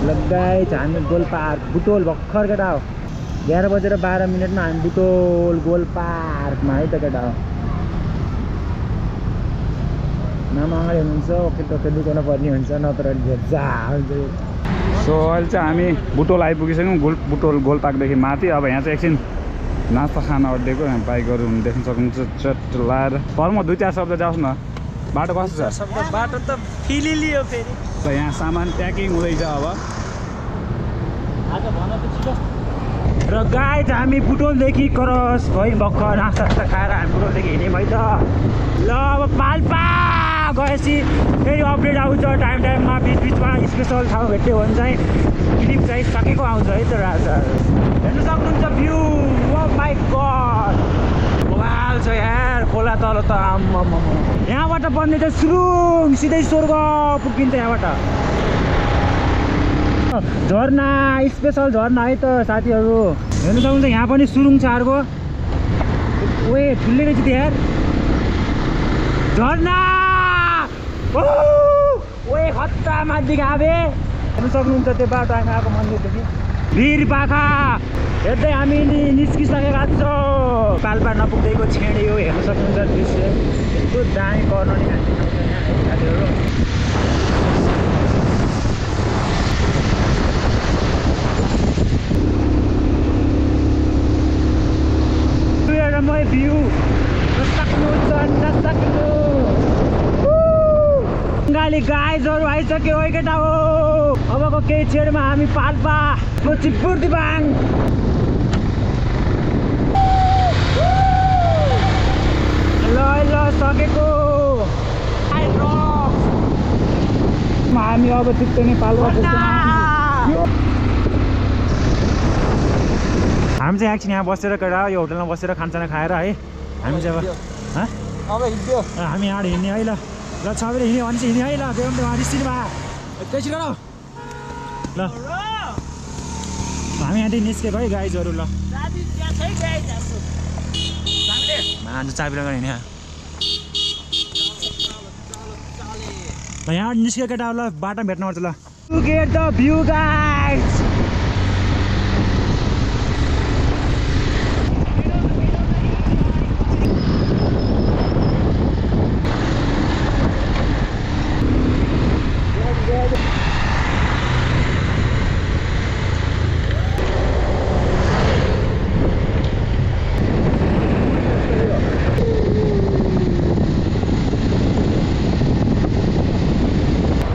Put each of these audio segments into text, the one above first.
लगाइ हामी गोलपार्क बुटोल भर्खर केटा हो 11:12 हामी बुटोल गोलपार्कमा है त केटा हो नाम अगाडि हुनुहुन्छ ओके टोके दुकान पर्ने हुन्छ नत्र घेजा हुन्छ सो अहिले चाहिँ हामी बुटोल आइपुगिसक्यौँ बुटोल गोलपार्कदेखि माथि अब यहाँ चाहिँ एकछिन नास्ता खान अड्डेको बाइकहरू देख्न सक्नुहुन्छ चट लाएर घरमा 2-4 शब्द जाओस् न बाटो कस्तो छ बाटो त फिलिलियो फेरि त यहाँ सामान प्याकिङ हुँदैछ अब आज भन त छिटो र गाइज हामी बुटोलदेखि क्रस भई भर्खर नास्ता खाएर हामी बुटोलदेखि हिँड्यौँ है त ल अब पाल्पा गएपछि फेरि अपडेट आउँछ टाइममा बिचमा स्पेसल ठाउँ भेट्यो भने चाहिँ क्लिप चाहिँ सकेको आउँछ है त राजा हेर्नु सक्नुहुन्छ भ्यू ओ माई गड वाल छ यार खोला तल त आम्म यहाँबाट बन्ने चाहिँ सुरुङ सिधै स्वर्ग पुगिन्छ यहाँबाट झरना स्पेसल झरना है त साथीहरू हेर्नु सक्नुहुन्छ यहाँ पनि सुरुङ छ अर्को ओए ठुलै रहेछ त्यो यार झरना ओए खत्ता माथि गाबे हेर्नु सक्नुहुन्छ त्यो बाटो हामी आएको मन्दिरदेखि वीर पाखा हेर्दै हामी निस्किसकेका छौँ पाल्पा नपुग्दैको छेडे हो हेर्नु सक्नुहुन्छ दृश्य यस्तो दामी कर्न नि साथीहरू भ्यू नसक्नु बङ्गाली गाइजहरू आइसक्यो है केटा हो अबको केही छेडमा हामी पाल्पा चिपुर्दिबाङ ल सकेको हामी अब चित्ते नै पाल्पा हामी चाहिँ एकछिन यहाँ बसेर केटा यो होटलमा बसेर खानसाना खाएर है हामी चाहिँ अब हिँड्यो हामी यहाँ हिँड्ने है ल सबैले हिँड्यो भने चाहिँ हिँड्यो है ल त्यो उहाँ रिसिनु भए एकैछिन गर ल हामी यहाँदेखि निस्केको है गाइजहरू ल चाबी लगाएर हिँड्यो ल यहाँ निस्क्यो केटा ल बाटो भेट्नु पर्छ ल to get the view guys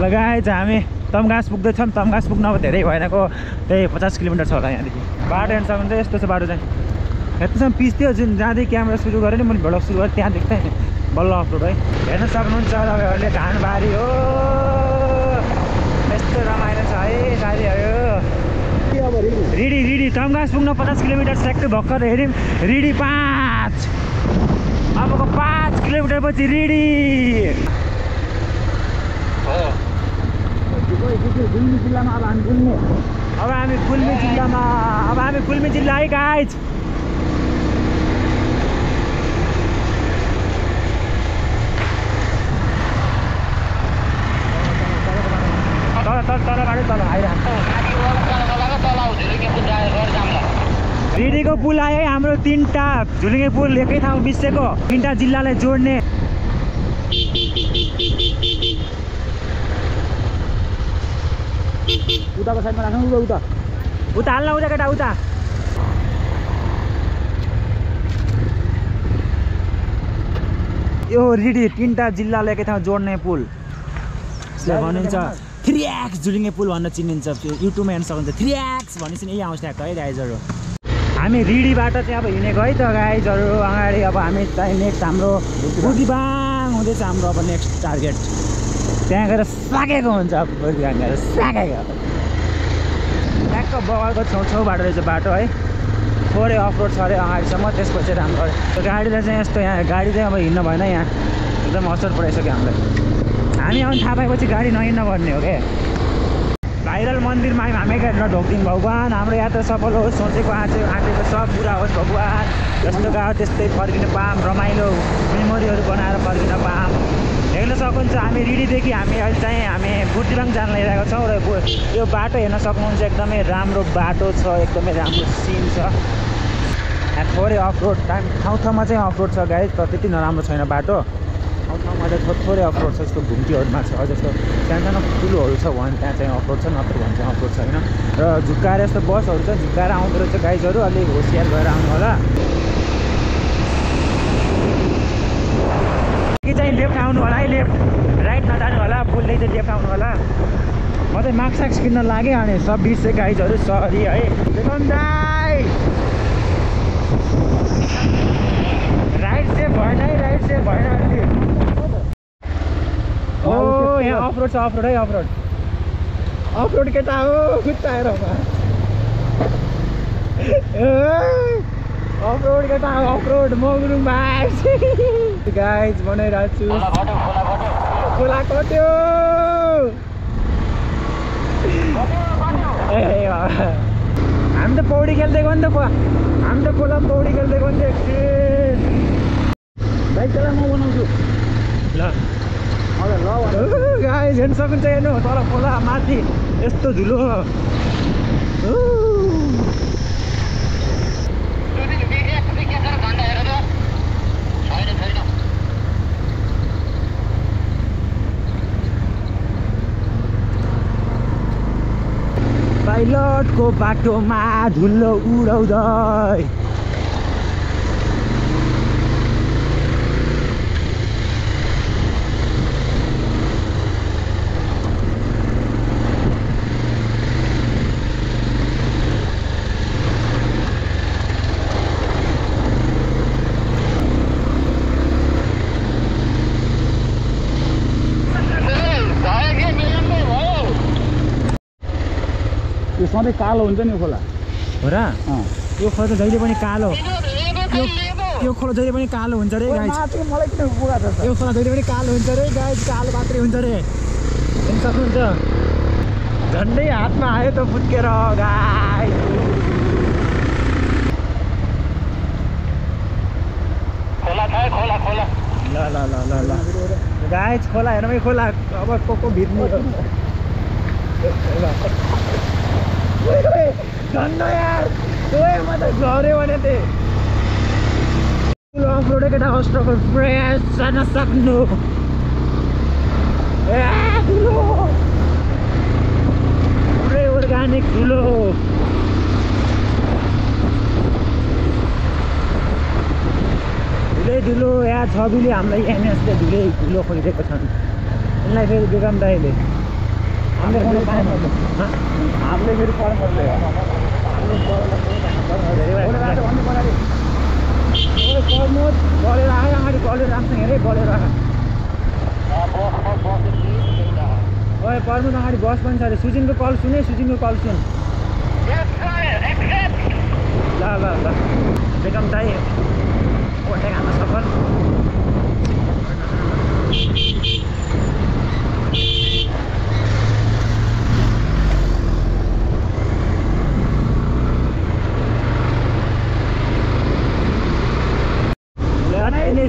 लगाएछ हामी तमघास पुग्दैछौँ तमघास पुग्न अब धेरै भएनको त्यही 50 किलोमिटर छ होला यहाँदेखि बाटो हेर्नु सक्नुहुन्छ यस्तो छ बाटो चाहिँ यत्रोसम्म पिच थियो जुन जाँदै क्यामेरा सुरु गरेँ नि मैले भ्लग सुरु गरेँ त्यहाँ देख्थेँ बल्ल अपलोड है हेर्न सक्नुहुन्छ तपाईँहरूले धानबारी हो यस्तो रमाइलो छ है साथीहरू रिडी तमघास पुग्न 50 किलोमिटर ट्याक्कै भर्खर हेऱ्यौँ रिडी 5 अबको 5 किलोमिटर पछि रिडी गुल्मी जिल्लामा अब हामी गुल्मी जिल्ला है गाइज रिडीको पुल आयो है हाम्रो 3टा झुलिङ्गे पुल एकै ठाउँ मिसेको 3टा जिल्लालाई जोड्ने उताको साइडमा राख्नु उता हाल्न उता केटा उता यो रिडी 3टा जिल्लालाई एकै ठाउँ जोड्ने पुल भनिन्छ 3x झुलिङ्गे पुल भनेर चिनिन्छ युट्युबमा हेर्न सक्नुहुन्छ 3x भनेपछि यही आउँछ ट्याक्क है गाइजहरू हामी रिडीबाट चाहिँ अब हिँडेको है त गाइजहरू अगाडि अब हामी चाहिँ नेक्स्ट हाम्रो बुद्धिबाङ हुँदैछ हाम्रो अब नेक्स्ट टार्गेट त्यहाँ गएर साकेको हुन्छ बुद्धिबाङ गएर साकेको ट्याक्क बगलको छेउछाउबाट रहेछ बाटो है थोरै अफरोड छ अरे अगाडिसम्म त्यसपछि राम्रो गाडीलाई चाहिँ यस्तो यहाँ गाडी चाहिँ अब हिँड्न भएन यहाँ एकदम असर पराइसक्यो हामीलाई हामी आउनु थाहा पाएपछि गाडी नहिँड्न पर्ने हो क्या भाइरल मन्दिरमा हामी हेर्न ढोक्दिङ भगवान् हाम्रो यात्रा सफल होस् सोचेको आँटेको सब पुरा होस् भगवान् जस्तो गयो त्यस्तै फर्किन पाऊँ रमाइलो मेमोरीहरू बनाएर फर्किन पाऊँ हेर्न सक्नुहुन्छ हामी रिडीदेखि हामी अहिले चाहिँ हामी बुद्धिबाङ जान लागिरहेको छौँ र यो बाटो हेर्न सक्नुहुन्छ एकदमै राम्रो बाटो छ एकदमै राम्रो सिन छ थोरै अफ रोड ठाउँ ठाउँमा चाहिँ अफ रोड छ गाइज तर त्यति नराम्रो छैन बाटो ठाउँ ठाउँमा चाहिँ थोरै अफ रोड छ जस्तो घुम्तीहरूमा छ जस्तो सानो ठुलोहरू छ भने त्यहाँ चाहिँ अफ रोड छ नत्र भने चाहिँ अफ रोड छैन र झुक्काएर यस्तो बसहरू छ झुक्काएर आउँदो रहेछ गाइजहरू अलिक होसियार भएर आउनु होला कि चाहिँ लेफ्ट आउनु होला है लेफ्ट राइट नजानु होला पुलले चाहिँ लेफ्ट आउनु होला म चाहिँ मार्क्स साक्स किन्न लागेँ अनि सब बिर्सेँ गाइजहरू सरी है राइट सेफ भएन है राइट सेफ भएन अहिले ओ यहाँ अफ रोड छ अफ रोड है अफ रोड केटा हो खुट्टाएर अफ रोड केटा हो अफ रोड मगरुङ भाइ गाइज बनाइरहेको छु खोला कट्यो हामी त पौडी खेल्दैको नि त हामी त खोला पौडी खेल्दैको नि त एकछिन बाइक चला म बनाउँछु ल गाइज हेर्नु सक्नुहुन्छ हेर्नु तल खोला माथि यस्तो धुलो पाइलटको बाटोमा धुलो उडाउँदै सधैँ कालो हुन्छ नि खोला हो र यो खोला त जहिले पनि कालो यो खोला जहिले पनि कालो हुन्छ रे गाइज यो खोला जहिले पनि कालो हुन्छ रे गाइज कालो मात्रै हुन्छ रे हेर्नु सक्नुहुन्छ झन्डै हातमा आयो त फुत्केर गाइज ल ल ल ल ल गाइज खोला हेर्नु खोला अब को भित्नु झन्डो यार म त झऱ्यो भने त्यही अफ रोड केटा अस्ट्रगल फ्रेस जान सक्नु पुरै अर्ग्यानिक धुलो धुलो यहाँ छविले हामीलाई एनएसले धुलो खोलिदिएको छन् यिनलाई फेरि बेगम दाइले हामीले फेरि फर्मले बलेर आयो अगाडि बलेर राख्छ हेरे बलेर ओए पर्नु अगाडि बस पनि छ अरे सुजिनको कल सुने सुजिनको कल सुन ल ल ल बेगम दाइ ओटे खान सफल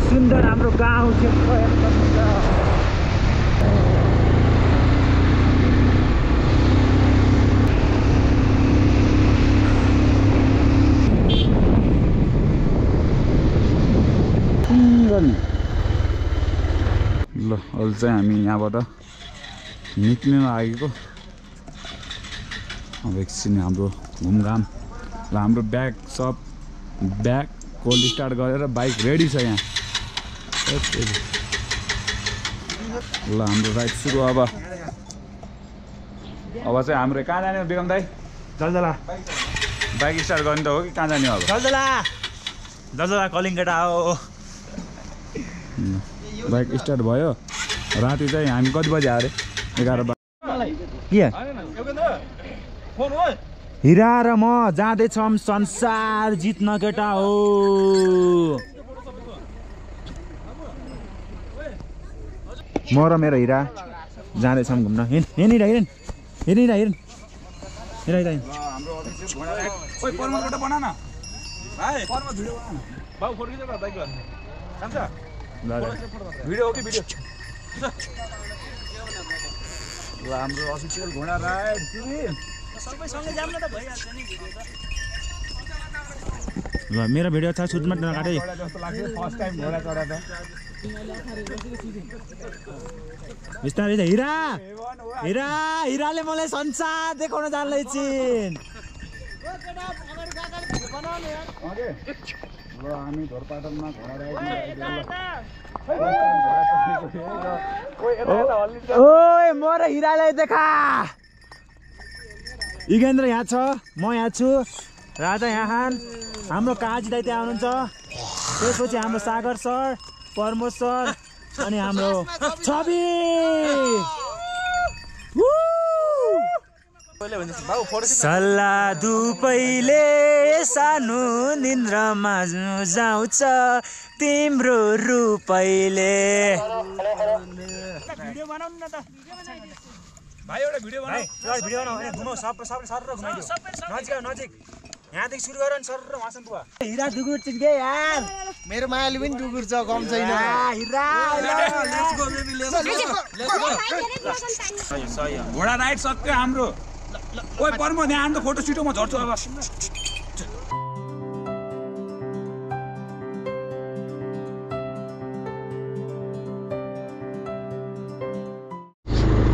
सुन्दर हाम्रो गाउँ क्षेत्र ल अहिले चाहिँ हामी यहाँबाट निक्लिन लागेको अब एकछिन हाम्रो घुमघाम ल हाम्रो ब्याग कोल्ड स्टार्ट गरेर बाइक रेडी छ यहाँ ल हाम्रो राइड सुरु अब चाहिँ हाम्रो कहाँ जाने बेगम दाइ जलजला बाइक स्टार्ट गर्ने त हो कि कहाँ जाने अब जलजला कलिङ केटा हो बाइक स्टार्ट भयो राति चाहिँ हामी कति बजी आयो अरे 11 हिरा र म जाँदैछौँ संसार जित्न केटा हो म र मेरो हिरा जाँदैछौँ घुम्न हाम्रो अफिसियल घोडा राइड सबैसँगै जाम न त भइहाल्छ नि भिडियो त ल मेरो भिडियो छ सुटमा नकाटे जस्तो लाग्छ फर्स्ट टाइम घोडा चढा त बिस्तारै हिरा हिरा हिराले मलाई संसार देखाउन जान्दै छिन् ल हामी धोरपाटनमा घोडा राइड ओए म र हिरालाई देखा युगेन्द्र यहाँ छ म यहाँ छु राजा यहाँ हाम्रो काजी दाइ त्यहाँ हुनुहुन्छ त्यसपछि हाम्रो सागर सर प्रमोद सर अनि हाम्रो छवि सल्लाह दुपैले सानो निन्द्रामा जाउँछ तिम्रो रूपैले भिडियो बनाउनु न त भाइ एउटा भिडियो बनाऊ भिडियो बनाऊ घुमाउ सबले सर घुमाइदियो नजिक नजिक यहाँदेखि सुरु गर नि सर र वहाँसम्म पुगा हिरा डुगुर छिन् के यार मेरो मायाले पनि डुगुर छ कम छैन हिरा घोडा राइड सक्यो हाम्रो ओइ पर्म यहाँ त फोटो सिटो म झर्छु अब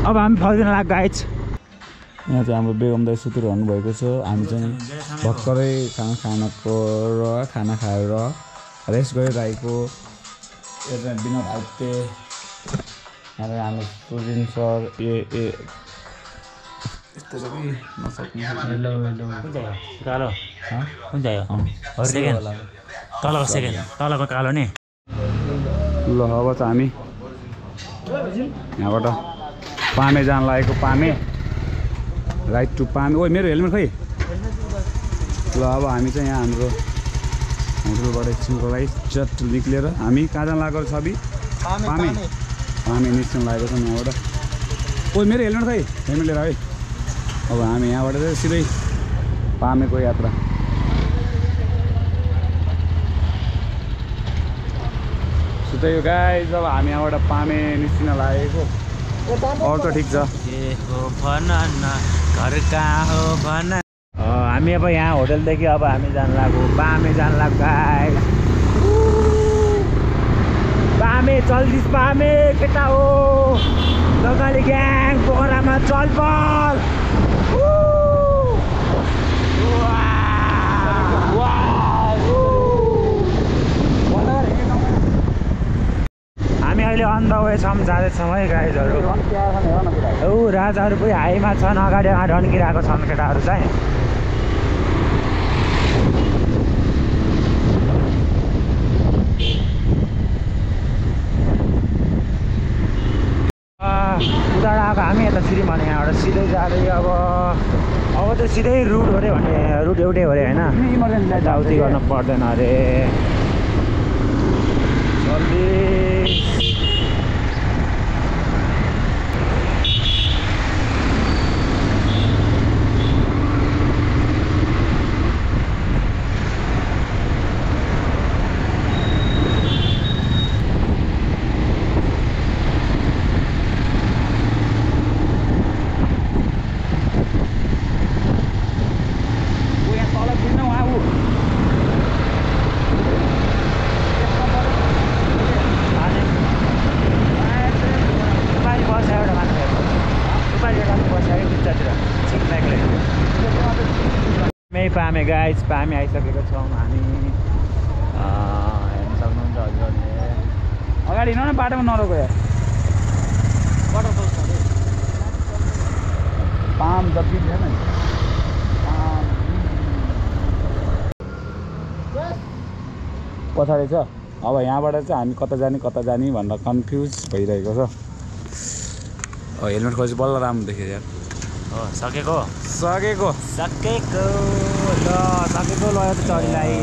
अब हामी फर्किन लाग्यो गाइज यहाँ चाहिँ हाम्रो बेगम दाइ सुतिरहनु भएको छ हामी चाहिँ भर्खरै खाना खाएर रेस्ट गरिरहेको एउटा विनोद आइते यहाँ चाहिँ हाम्रो सुजिन सर यस्तो छ कि नसक्ने कालो कुन चाहिँ हो सेकेन्ड तलको सेकेन्ड तलको कालो नि ल अब चाहिँ हामी यहाँबाट पामे जान लागेको पामे राइट टु पामे ओ मेरो हेलमेट खै ल अब हामी चाहिँ यहाँ हाम्रो होटलबाट एकछिनको लागि जस्ट निक्लेर हामी कहाँ जान लागेको छवि पामे पामे निस्कन लागेको छौँ यहाँबाट ओ मेरो हेलमेट खै हेलमेट लिएर है अब हामी यहाँबाट चाहिँ सिधै पामेको यात्रा सुत्यो गाइस अब हामी यहाँबाट पामे निस्किन लागेको अरू त ठिक छ के हो भन न घर कहाँ हो भन हामी अब यहाँ होटलदेखि अब हामी जान लाग्यो पामे जान लाग्यो गाइस पामे चल्दिस पामे केटा हो लगाली ग्याङ पोखरामा चलपल हामी अहिले अन द वे छौँ जाँदैछौँ है गाइजहरू ऊ राजाहरू पनि हाईमा छन् अगाडि ढन्किरहेको छन् केटाहरू चाहिँ उता आएको हामी यता फेरि भने यहाँबाट सिधै जाँदै अब त सिधै रुट हो अरे भन्ने रुट एउटै हो अरे होइन यताउति गर्न पर्दैन अरे पामे गाइस पामे आइसकेको छौँ हामी हेर्न सक्नुहुन्छ हजुरहरूले अगाडि हिँड्नु न बाटोमा नरोको यार पाम जति थिएन नि पछाडि छ अब यहाँबाट चाहिँ हामी कता जाने भनेर कन्फ्युज भइरहेको छ हेलमेट खोजी बल्ल राम्रो देख्यो यार हो सकेको सकेको ल सकेको लयो त चरीलाई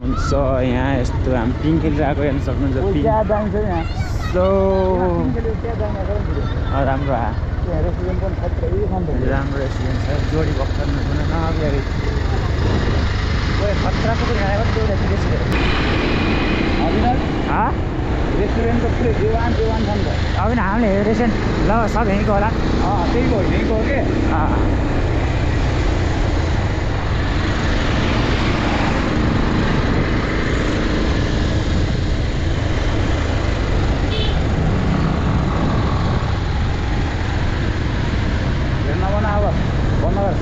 हुन्छ यहाँ यस्तो हामी पिङ्केलिरहेको हेर्न सक्नुहुन्छ राम्रो राम्रो रेस्टुरेन्ट छ जोडी बक्सर नकुन नअगाडि खतराको पनि खाएको रेस्टुरेन्टको पुरै देवान छ नि त। अब नि हामीले रेस्टुरेन्ट ल सब यहीँको होला। त्यही हो यहीँको हो के। हेर्न बना अब बन्द गर।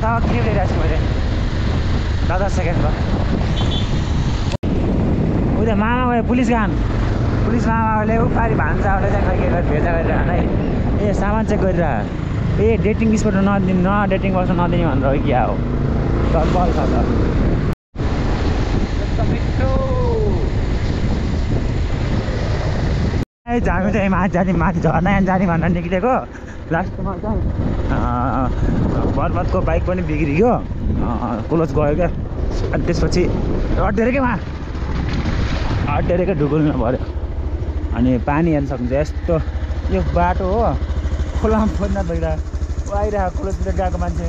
अब क्लिप लिइरहेको छु मैले 10 सेकेन्डको। उता मामा गयो पुलिस मामाले उपारी भान्साहरूले चाहिँ खै के गरेर भेजा गरिरहन है। ए सामान चेक गरिरह। ए डेटिङ स्पट डेटिङ बस्न नदिने भनेर हो क्या हो बल छ त। हामी चाहिँ माथि झर्ना जाने भनेर निक्लेको। लास्टमा चाहिँ बर्बादको बाइक पनि बिग्रियो, क्लोज गयो क्या। अनि त्यसपछि अड्डेर क्या अड्डेर क्या ढुकुल्न पऱ्यो। अनि पानी हेर्न सक्नुहुन्छ यस्तो यो बाटो हो खोलामा फोड्न गइरहेको आइरहेको खोलातिर गएको मान्छे।